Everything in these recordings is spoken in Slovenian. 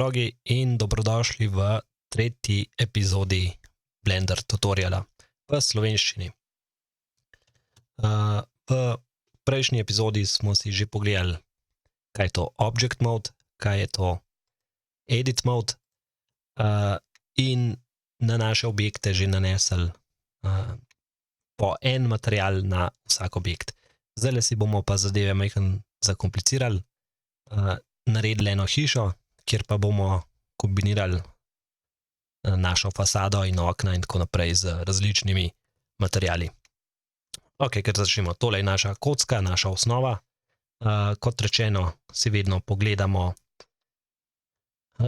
Frogi in dobrodošli v tretji epizodi Blender tutoriala v slovenščini. V prejšnji epizodi smo si že pogledali, kaj je to Object Mode, kaj je to Edit Mode in na naše objekte že nanesli po en material na vsak objekt. Zdaj si bomo pa zadeve majhen zakomplicirali, naredili eno hišo, kjer pa bomo kombinirali našo fasado in okna in tako naprej z različnimi materiali. Ok, ker začnemo. Tole je naša kocka, naša osnova. Kot rečeno, si vedno pogledamo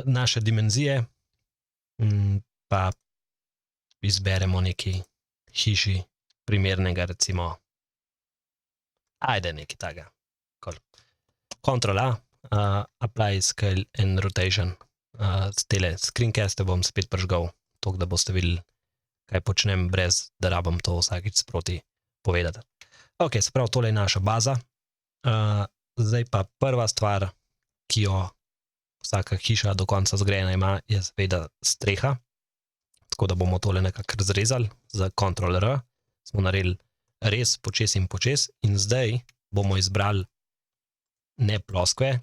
naše dimenzije, pa izberemo neki hiši primernega, recimo, ajde nekaj takega. Ctrl A, Apply Scale and Rotation. Tele screencaste bom spet prižgal, tako da boste videli, kaj počnem, brez da rabim to vsakič sproti povedati. Ok, se pravi, tole je naša baza. Zdaj pa prva stvar, ki jo vsaka hiša do konca zgrajena ima, je seveda streha. Tako da bomo tole nekako razrezali. Za Ctrl R smo naredili rez počez in počez in zdaj bomo izbrali ne ploskve,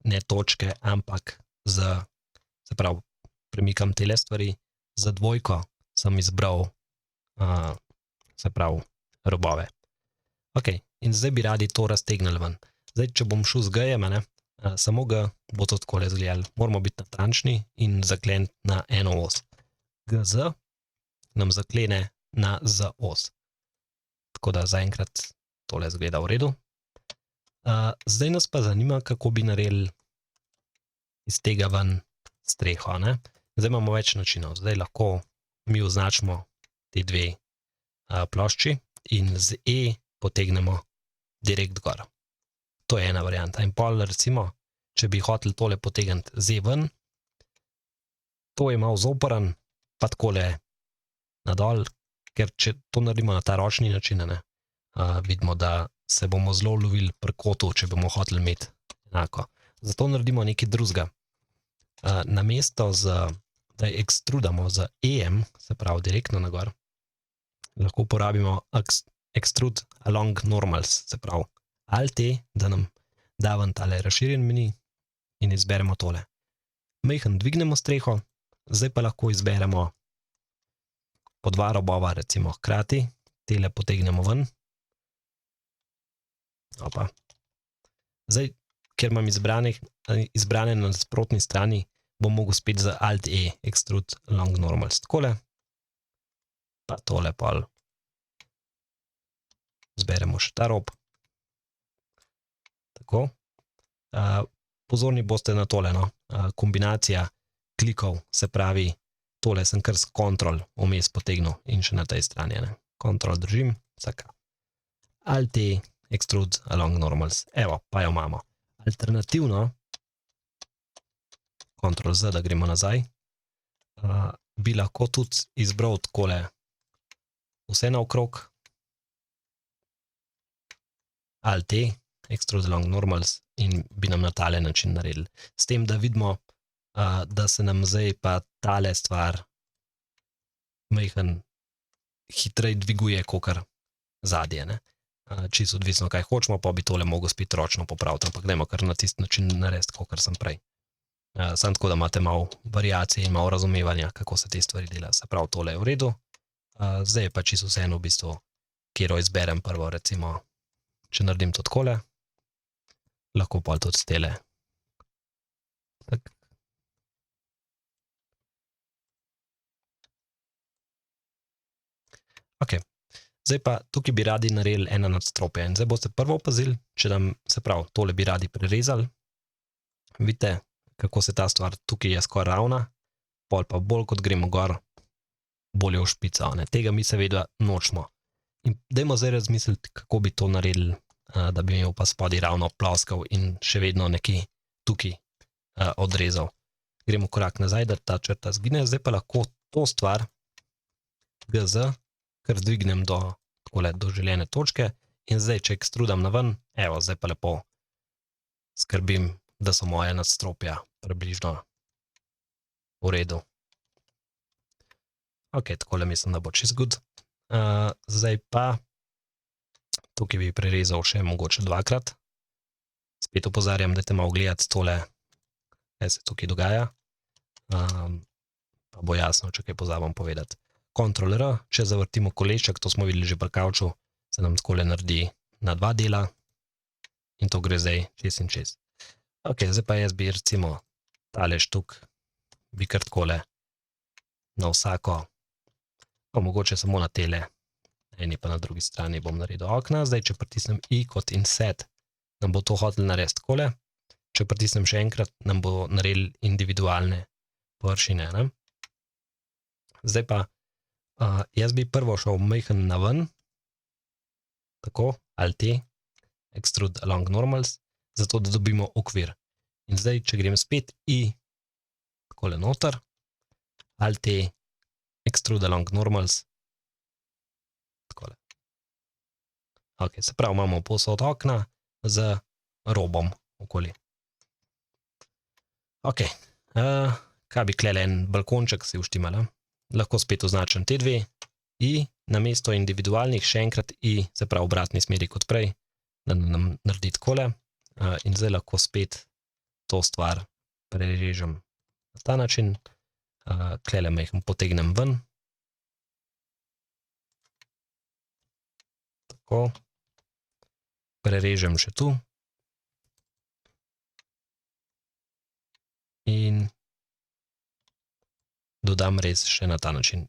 ne točke, ampak se pravi, premikam tele stvari, za dvojko sem izbral, se pravi, robove. Ok, in zdaj bi radi to raztegnili ven. Zdaj, če bom šel z G-jem, samo G bo to takole izgledalo. Moramo biti natančni in zakleniti na eno os. GZ nam zaklene na Z os. Tako da zaenkrat tole izgleda v redu. Zdaj nas pa zanima, kako bi naredili iz tega ven streho. Zdaj imamo več načinov. Zdaj lahko mi označimo te dve plošči in z E potegnemo direkt gor. To je ena varianta. In pol recimo, če bi hoteli tole potegniti Z ven, to je malo zoporen, pa takole nadol, ker če to naredimo na ta ročni način, vidimo, da se bomo zelo lovili pri kotu, če bomo hoteli imeti enako. Zato naredimo nekaj drugega. Namesto, da ekstrudamo z E-jem, se pravi direktno nagor, lahko uporabimo Extrude Along Normals, se pravi Alt-E, da nam da ven tale razširjen meni in izberemo tole. Majhen dvignemo streho, zdaj pa lahko izberemo po dva robova, recimo hkrati, tele potegnemo ven. Opa. Zdaj, ker imam izbrane na nasprotni strani, bom mogel spet z Alt-E Extrude Along Normals. Takole, pa tole pol. Zberemo še ta rob. Tako. Pozorni boste na tole, kombinacija klikov, se pravi, tole sem kar s Ctrl vmes potegnil in še na tej strani. Ctrl držim, vsaka. Alt-E Extrude Along Normals. Evo, pa jo imamo. Alternativno, Ctrl Z, da gremo nazaj, bi lahko tudi izbral takole vse naokrog, Alt-E Extrude Along Normals in bi nam na tale način naredili. S tem, da vidimo, da se nam zdaj pa tale stvar majhen hitrej dviguje kakor zadnje. Čisto odvisno, kaj hočemo, pa bi tole mogel spet ročno popraviti, ampak dajmo kar na tisti način narediti, kakor sem prej. Samo tako, da imate malo variacije in malo razumevanja, kako se te stvari dela. Se pravi, tole je v redu. Zdaj je pa čisto vseeno v bistvu, kjero izberem prvo, recimo, če naredim to takole, lahko pa tudi tele. Ok. Zdaj pa tukaj bi radi naredili ena nadstropja in zdaj boste prvo opazili, če nam, se pravi, tole bi radi prerezali. Vidite, kako se ta stvar tukaj je skoraj ravna, pol pa bolj kot gremo gor, bolje v špico. Tega mi seveda nočemo. In dajmo zdaj razmisliti, kako bi to naredili, da bi imel pa spodaj ravno ploskav in še vedno nekaj tukaj odrezal. Gremo korak nazaj, da ta črta zgine, zdaj pa lahko to stvar GZ kar dvignem do željene točke in zdaj, če ekstrudam na ven, evo, zdaj pa lepo skrbim, da so moje nadstropja približno V redu. Ok, takole mislim, da bo čist good. Zdaj pa tukaj bi prerezal še mogoče dvakrat. Spet opozarjam, da te malo gledati tole, kaj se tukaj dogaja. Pa bo jasno, če kaj pozabim povedati. Ctrl R, če zavrtimo kolešček, to smo videli že pri kavču, se nam takole naredi na dva dela in to gre zdaj čez in čez. Ok, zdaj pa jaz bi recimo tale štuk bi kar takole na vsako, pa mogoče samo na tele, eni pa na drugi strani bom naredil okna. Zdaj, če pritisnem I kot inset, nam bo to hotel narediti takole. Če pritisnem še enkrat, nam bo naredil individualne površine, ne? Zdaj pa jaz bi prvo šel majhen na ven, tako, Alt T, Extrude along normals, zato da dobimo okvir. In zdaj, če grem spet I, takole noter, Alt T, Extrude along normals, takole. Ok, se pravi, imamo povsod okna z robom okoli. Ok, kaj bi klele en balkonček si uštimala? Lahko spet označim te dve. I, namesto individualnih še enkrat I, se pravi obratni smeri kot prej, da nam naredi takole. In zdaj lahko spet to stvar prerežem na ta način. Klele majhen potegnem ven. Tako. Prerežem še tu. In dodam rez še na ta način.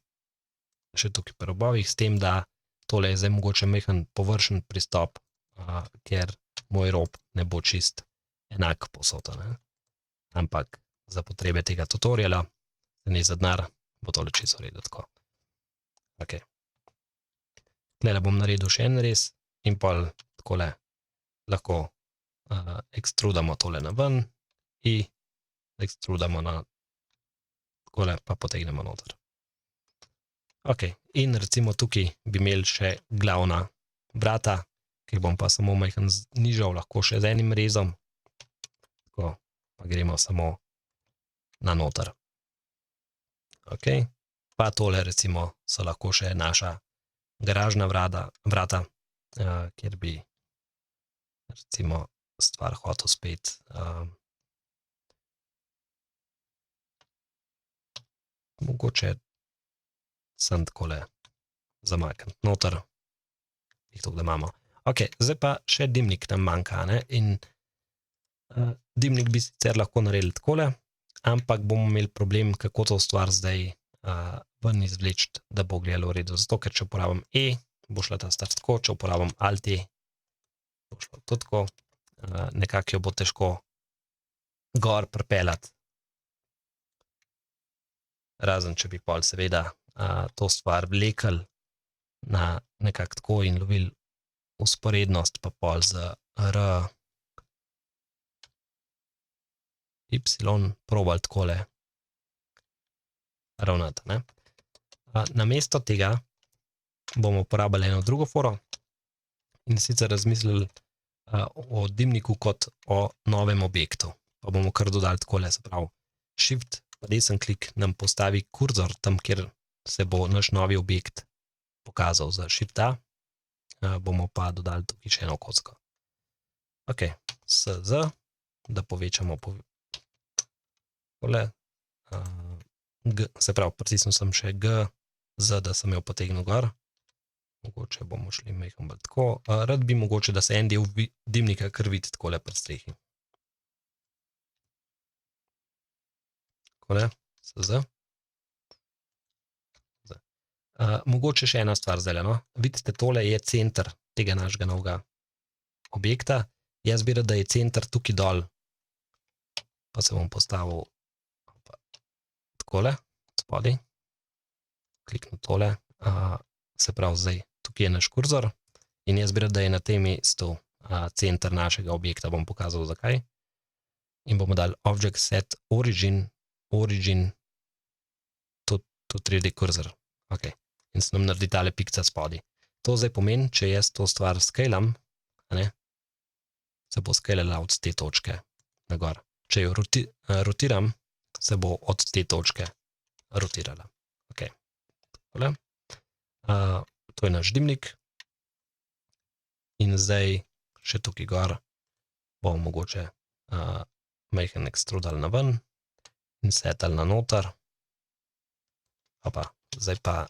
Še tukaj pri robovih, s tem, da tole je zdaj mogoče majhen površen pristop, ker moj rob ne bo čist enak povsod, ne. Ampak za potrebe tega tutoriala, ni za denar, bo tole čisto v redu tako. Ok. Tlele bom naredil še en rez in pol takole lahko ekstrudamo tole na ven in ekstrudamo na takole pa potegnemo noter. Ok, in recimo tukaj bi imeli še glavna vrata, ki jih bom pa samo majhen znižal, lahko še z enim rezom. Tako, pa gremo samo na noter. Ok, pa tole recimo so lahko še naša garažna vrata, kjer bi recimo stvar hotel spet mogoče sem takole zamakniti noter. Jih tako, da imamo. Ok, zdaj pa še dimnik nam manjka, ne, in dimnik bi sicer lahko naredili takole, ampak bomo imeli problem, kako to stvar zdaj ven izvleči, da bo gledalo v redu. Zato, ker če uporabim E, bo šla ta stvar tako, če uporabim Alt T, bo šlo to tako. Nekako jo bo težko gor pripeljati. Razen, če bi pol seveda to stvar vlekli na nekako tako in lovili vzporednost, pa pol z R, Y, probali takole ravnati, ne. Namesto tega bomo uporabili eno drugo foro in sicer razmislili o dimniku kot o novem objektu. Pa bomo kar dodali takole, se pravi, Shift pa desen klik nam postavi kurzor tam, kjer se bo naš novi objekt pokazal. Za Shift A bomo pa dodali tukaj še eno kocko. Ok, SZ, da povečamo tole. Se pravi, pritisnil sem še G, Z, da sem jo potegnil gor. Mogoče bomo šli majhen bolj tako. Rad bi mogoče, da se en del dimnika kar vidi takole pri strehi. Takole, SZ. Mogoče še ena stvar zdajle, no. Vidite, tole je center tega našega novega objekta. Jaz bi rad, da je center tukaj dol. Pa se bom postavil takole, spodaj. Kliknu tole. Se pravi, zdaj tukaj je naš kurzor in jaz bi rad, da je na tem mestu center našega objekta, bom pokazal zakaj. In bomo dali Object Set Origin to 3D kurzor. Ok, in se nam naredi tale pikca spodaj. To zdaj pomeni, če jaz to stvar skalam, se bo skalala od te točke na gor. Če jo rotiram, se bo od te točke rotirala. Ok. Tole. To je naš dimnik. In zdaj še tukaj gor bomo mogoče majhen ekstrudal na ven in setal na noter. Zdaj pa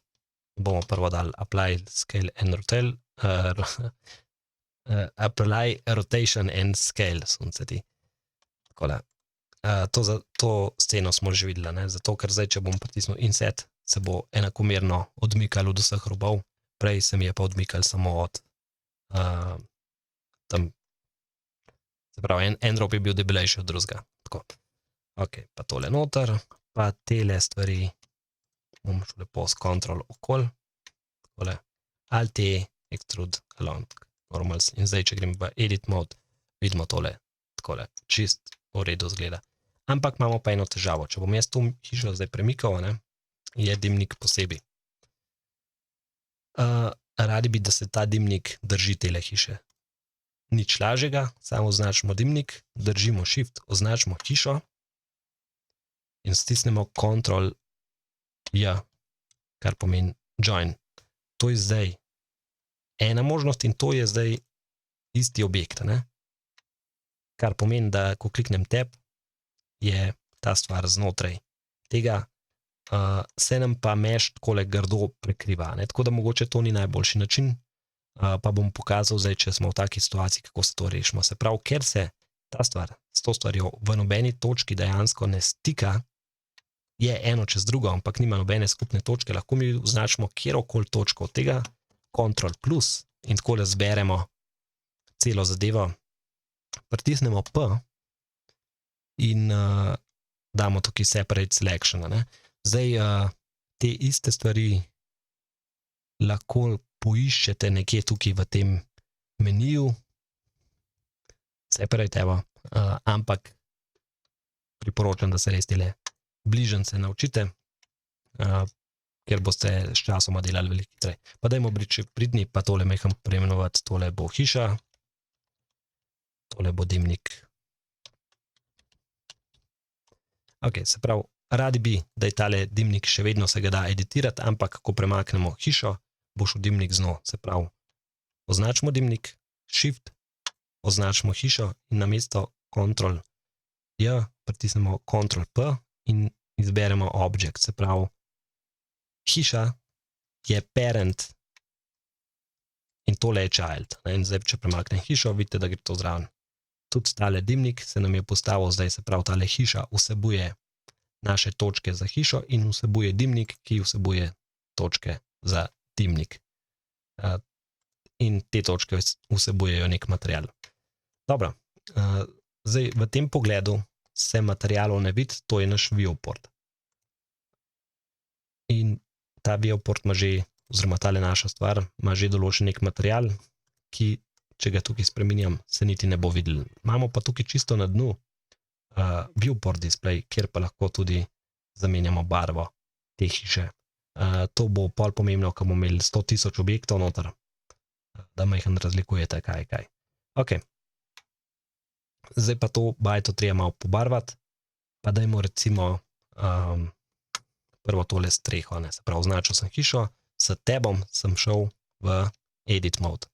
bomo prvo dali apply scale and rotate, apply rotation and scale, sunceti. Takole. To sceno smo že videli, ne? Zato, ker zdaj, če bom pritisnil inset, se bo enakomerno odmikal od vseh robov, prej se mi je pa odmikal samo od tam, se pravi, en rob je bil debelejši od drugega. Tako. Ok, pa tole noter, pa tele stvari bom šel lepo s Ctrl okol, takole, Alt E, Extrude Along Normals. In zdaj, če grem v Edit mode, vidimo tole, takole, čist v redu zgleda. Ampak imamo pa eno težavo. Če bom jaz to hišo zdaj premikal, ne, je dimnik posebej. Radi bi, da se ta dimnik drži tele hiše. Nič lažjega, samo označimo dimnik, držimo Shift, označimo hišo in stisnemo Ctrl J, kar pomeni Join. To je zdaj ena možnost in to je zdaj isti objekt, ne? Kar pomeni, da ko kliknem Tab, je ta stvar znotraj tega, se nam pa mesh takole grdo prekriva, ne? Tako da mogoče to ni najboljši način, pa bom pokazal zdaj, če smo v taki situaciji, kako se to rešimo. Se pravi, ker se ta stvar s to stvarjo v nobeni točki dejansko ne stika, je eno čez drugo, ampak nima nobene skupne točke, lahko mi označimo kjerokoli točko od tega, Ctrl plus in takole zberemo celo zadevo, pritisnemo P in damo tukaj Separate Selection, ne. Zdaj te iste stvari lahko poiščete nekje tukaj v tem meniju, Separate, evo, ampak priporočam, da se res tele bližance naučite, ker boste s časoma delali veliko hitreje. Pa dajmo biti pridni, pa tole majhen preimenovati, tole bo hiša, tole bo dimnik. Ok, se pravi, radi bi, da je tale dimnik še vedno se ga da editirati, ampak ko premaknemo hišo, bo šel dimnik z njo. Se pravi, označimo dimnik, Shift, označimo hišo in namesto Ctrl J pritisnemo Ctrl P in izberemo Object. Se pravi, hiša je parent in tole je child. In zdaj, če premaknem hišo, vidite, da gre to zraven. Tudi tale dimnik se nam je postavil zdaj, se pravi, tale hiša vsebuje naše točke za hišo in vsebuje dimnik, ki vsebuje točke za dimnik. In te točke vsebujejo nek material. Dobro, zdaj v tem pogledu se materialov ne vidi, to je naš viewport. In ta viewport ima že, oziroma tale naša stvar, ima že določen nek material, ki, če ga tukaj spreminjam, se niti ne bo videl. Imamo pa tukaj čisto na dnu viewport display, kjer pa lahko tudi zamenjamo barvo te hiše. To bo pol pomembno, ko bomo imeli 100 000 objektov noter, da majhen razlikujete kaj. Ok. Zdaj pa to bajto treba malo pobarvati, pa dajmo recimo prvo tole streho, ne, se pravi, označil sem hišo, s tabom sem šel v edit mode.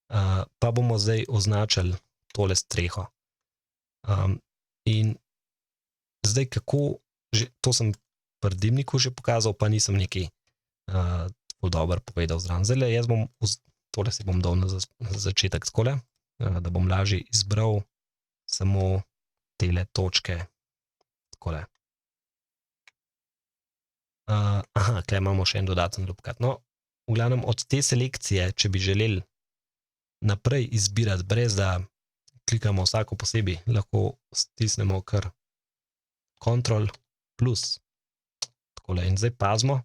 Pa bomo zdaj označili tole streho. In zdaj kako, to sem pri dimniku že pokazal, pa nisem nekaj bolj dobro povedal zraven. Zdaj jaz bom, tole si bom dal na začetek takole, da bom lažje izbral samo tele točke takole. Aha, tukaj imamo še en dodaten lupkat. No, v glavnem od te selekcije, če bi želeli naprej izbirati, brez da klikamo vsako posebej, lahko stisnemo kar Ctrl plus. Takole, in zdaj pazimo,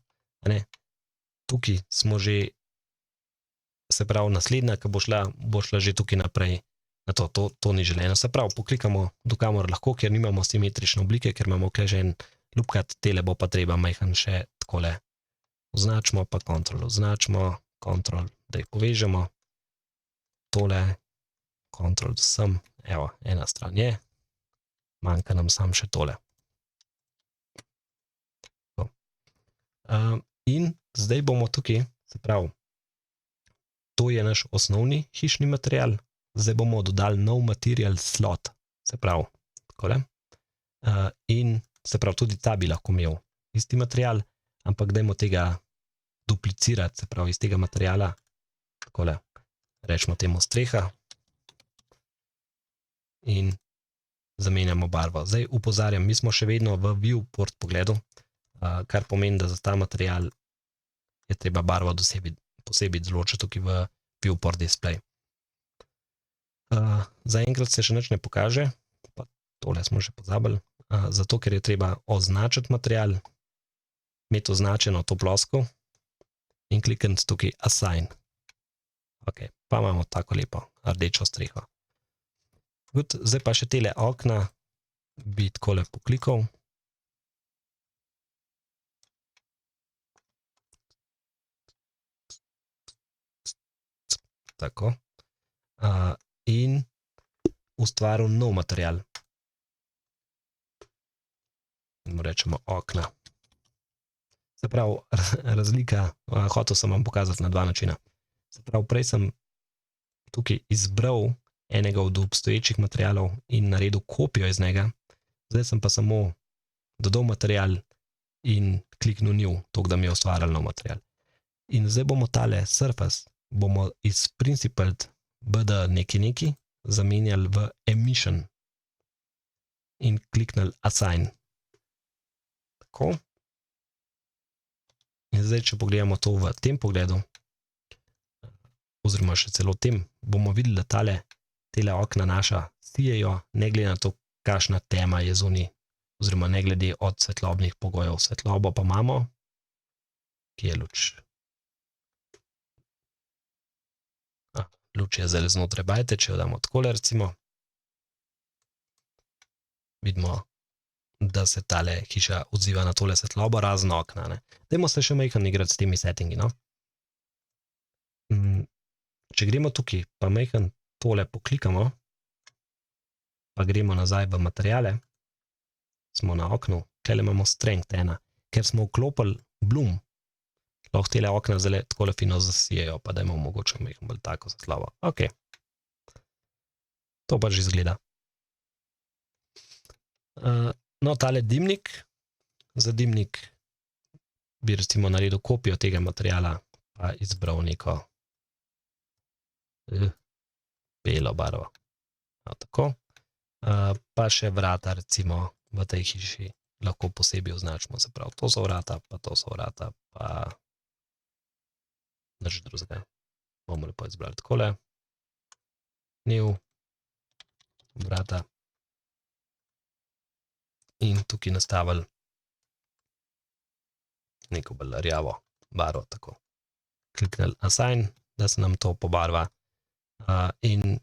tukaj smo že, se pravi, naslednja, ki bo šla že tukaj naprej. Na to ni želeno. Se pravi, poklikamo dokamor lahko, ker nimamo simetrične oblike, ker imamo tukaj že en lupkat, tele bo pa treba majhen še takole. Označimo pa Ctrl, označimo Ctrl, da jih povežemo. Tole, Ctrl sem, evo, ena stran je, manjka nam sam še tole. In zdaj bomo tukaj, se pravi, to je naš osnovni hišni material, zdaj bomo dodali nov material slot, se pravi, takole. In se pravi, tudi ta bi lahko imel isti material, ampak dajmo tega duplicirati, se pravi, iz tega materiala, takole, rečemo temu streha in zamenjamo barvo. Zdaj upozarjam, mi smo še vedno v viewport pogledu, kar pomeni, da za ta material je treba barvo posebej določiti tukaj v viewport display. Zaenkrat se še nič ne pokaže, pa tole smo že pozabili, zato ker je treba označiti material, imeti označeno to plosko in klikniti tukaj assign. Ok, pa imamo tako lepo rdečo streho. Good, zdaj pa še tele okna bi takole poklikal. Tako. In ustvaril nov material. In mu rečemo okna. Se pravi, razlika, hotel sem vam pokazati na dva načina. Se pravi, prej sem tukaj izbral enega od obstoječih materialov in naredil kopijo iz njega, zdaj sem pa samo dodal material in kliknil new, tako da mi je ustvarjal nov material. In zdaj bomo tale surface, bomo iz principled bd neki zamenjali v emission in kliknili assign. Tako. In zdaj, če pogledamo to v tem pogledu, oziroma še celo tem, bomo videli, da tele okna naša sijejo, ne glede na to, kakšna tema je zunaj, oziroma ne glede od svetlobnih pogojev. Svetlobo pa imamo, kje je luč? Luč je zdaj znotraj bajte, če jo damo takole recimo. Vidimo, da se tale hiša odziva na tole svetlobo, razen okna, ne. Dajmo se še majhen igrati s temi settingi, no. Če gremo tukaj, pa majhen tole poklikamo, pa gremo nazaj v materiale, smo na oknu, tule imamo strength 1, ker smo vklopili bloom, lahko tele okna zdaj takole fino zasijejo, pa dajmo mogoče majhen bolj tako svetlobo. Ok. To pač izgleda. No, tale dimnik, za dimnik bi recimo naredil kopijo tega materiala, pa izbral neko belo barvo. Tako. Pa še vrata recimo v tej hiši lahko posebej označimo, se pravi, to so vrata, pa to so vrata, pa nič drugega. Bomo lepo izbrali takole. New, vrata. In tukaj nastavili neko bolj rjavo barvo, tako. Kliknili assign, da se nam to pobarva. In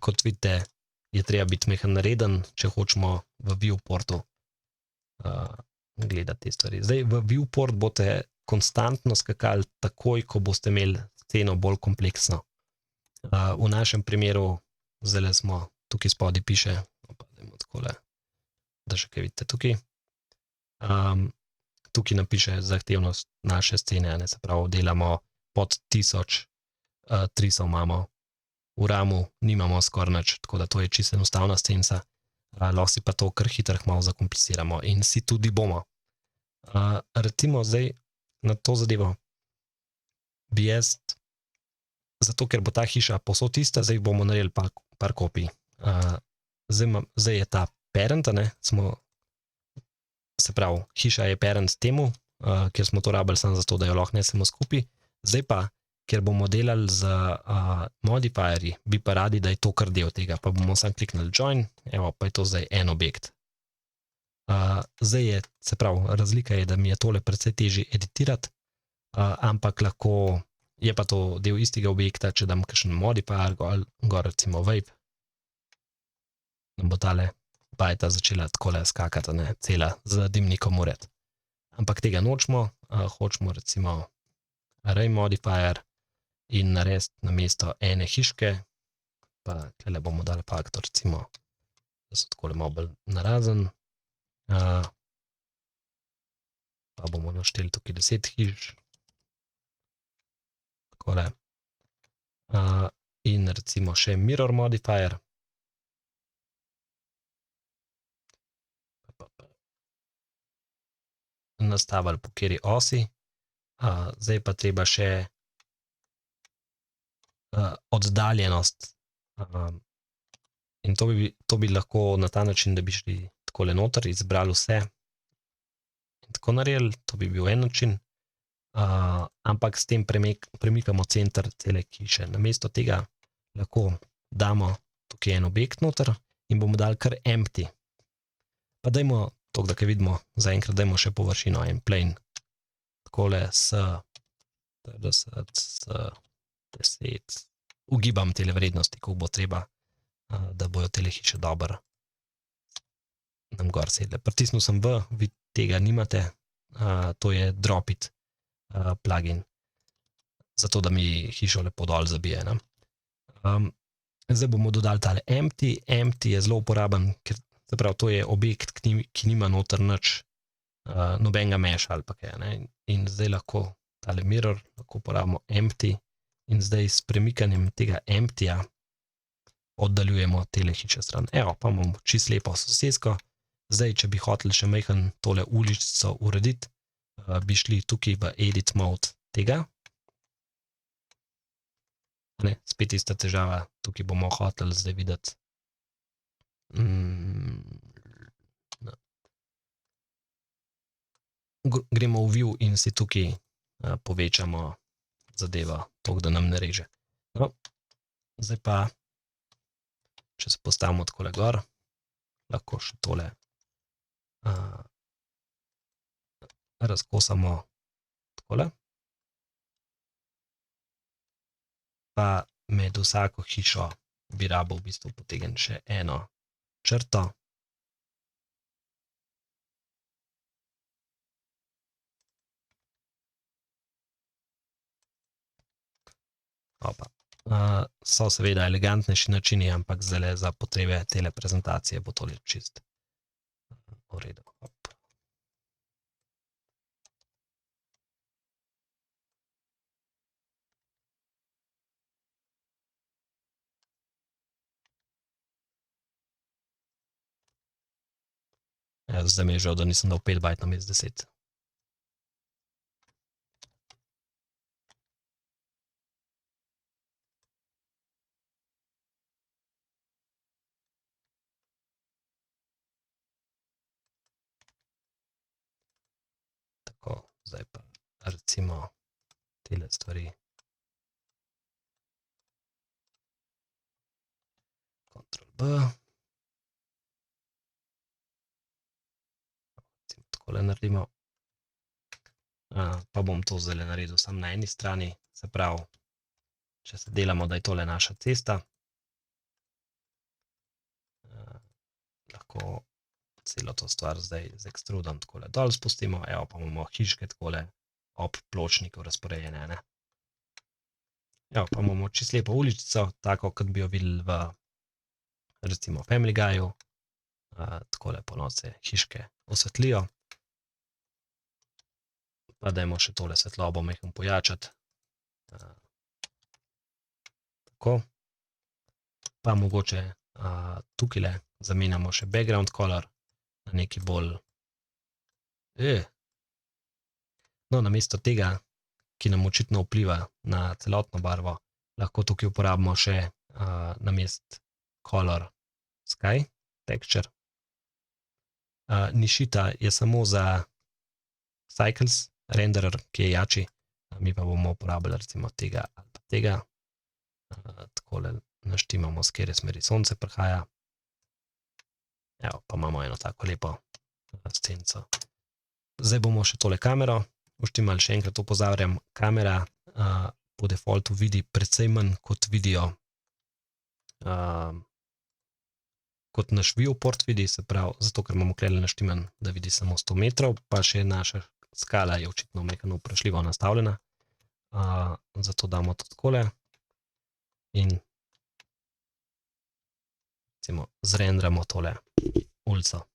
kot vidite, je treba biti majhen reden, če hočemo v viewportu gledati te stvari. Zdaj, v viewport boste konstantno skakali takoj, ko boste imeli sceno bolj kompleksno. V našem primeru, zdajle smo, tukaj spodaj piše, pa dajmo takole, da še kaj vidite tukaj. Tukaj nam piše zahtevnost naše scene, ne, se pravi, delamo pod 1000 trisov imamo, v ramu nimamo skoraj nič, tako da to je čisto enostavna scenca, lahko si pa to kar hitro malo zakompliciramo in si tudi bomo. Recimo zdaj na to zadevo bi jaz, zato ker bo ta hiša povsod ista, zdaj bomo naredili par kopij. Zdaj je ta parent, ne, se pravi, hiša je parent temu, ker smo to rabili samo zato, da jo lahko nesemo skupaj, zdaj pa, ker bomo delali z modifierji, bi pa radi, da je to kar del tega, pa bomo samo kliknili join, evo, pa je to zdaj en objekt. Zdaj je, se pravi, razlika je, da mi je tole precej težje editirati, ampak lahko, je pa to del istega objekta, če dam kakšen modifier, gor recimo wave, nam bo tale bajta začela takole skakati, ne, cela z dimnikom ured. Ampak tega nočemo, hočemo recimo array modifier in narediti namesto ene hiške, pa tule bomo dali faktor recimo, da so takole malo bolj narazen. Pa bomo našteli tukaj 10 hiš. Takole. In recimo še mirror modifier. Nastavili po kateri osi. Zdaj pa treba še oddaljenost. In to bi lahko na ta način, da bi šli takole noter, izbrali vse in tako naredili, to bi bil en način. Ampak s tem premikamo center cele hiše. Namesto tega lahko damo tukaj en objekt noter in bomo dali kar empty. Pa dajmo to, da kaj vidimo, zaenkrat dajmo še površino, en plane. Takole s 40, s 10. Ugibam tele vrednosti, koliko bo treba, da bojo tele hiše dobro nam gor sedle. Pritisnil sem V, vi tega nimate, to je drop it plugin, zato da mi hišo lepo dol zabije. Zdaj bomo dodali tale empty. Empty je zelo uporaben, ker se pravi, to je objekt, ki nima noter nič, nobenega mesha ali pa kaj. In zdaj lahko tale mirror, lahko uporabimo empty in zdaj s premikanjem tega emptyja oddaljujemo tele hiše stran. Evo, pa imamo čisto lepo sosesko. Zdaj, če bi hoteli še majhen tole uličico urediti, bi šli tukaj v edit mode tega. Spet ista težava, tukaj bomo hoteli zdaj videti. Gremo v view in si tukaj povečamo zadevo, toliko, da nam ne reže. Zdaj pa, če se postavimo takole gor, lahko še tole razkosamo takole. Pa med vsako hišo bi rabo v bistvu potegniti še eno črto. So seveda elegantnejši načini, ampak zdajle za potrebe tele prezentacije bo tole čist v redu. Zdaj mi je žal, da nisem dal 5 bajt namesto 10. Tako, zdaj pa recimo tele stvari. Ctrl B. Recimo takole naredimo. Pa bom to zdaj naredil samo na eni strani, se pravi, če se delamo, da je tole naša cesta, lahko celo to stvar zdaj z extrudom takole dol spustimo, evo pa imamo hiške takole ob pločniku razporejene. Evo pa imamo čisto lepo uličico, tako kot bi jo videli v recimo Family Guyju, takole ponoci hiške osvetlijo. Pa dajmo še tole svetlobo majhen pojačati. Tako. Pa mogoče tukajle zamenjamo še background color na neki bolj. No, namesto tega, ki nam očitno vpliva na celotno barvo, lahko tukaj uporabimo še namesto color sky texture. Nishita je samo za cycles renderer, ki je jači, mi pa bomo uporabili recimo tega ali pa tega. Takole naštimamo, s katere smeri sonce prihaja. Evo, pa imamo eno tako lepo scenico. Zdaj bomo še tole kamero uštimali, še enkrat opozarjam, kamera po defaultu vidi precej manj, kot vidijo, kot naš viewport vidi, se pravi, zato ker imamo tukaj naštiman, da vidi samo 100 metrov, pa še naša skala je očitno majhno vprašljivo nastavljena. Zato damo to takole in recimo zrenderamo tole ulico.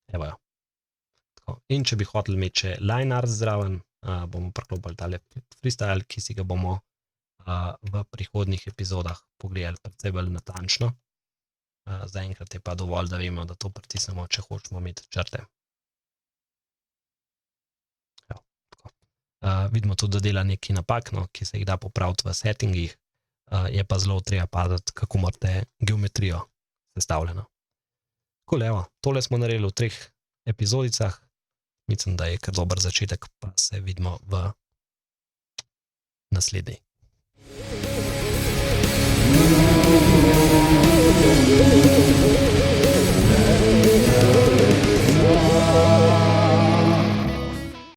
Evo jo. In če bi hoteli imeti še line art zraven, bomo priklopili tale freestyle, ki si ga bomo v prihodnjih epizodah pogledali precej bolj natančno. Zaenkrat je pa dovolj, da vemo, da to pritisnemo, če hočemo imeti črte. Vidimo tudi, da dela nekaj napak, ki se jih da popraviti v settingih, je pa zelo treba paziti, kako imate geometrijo sestavljeno. Tako, evo, tole smo naredili v 3 epizodicah. Mislim, da je kar dober začetek, pa se vidimo v naslednji.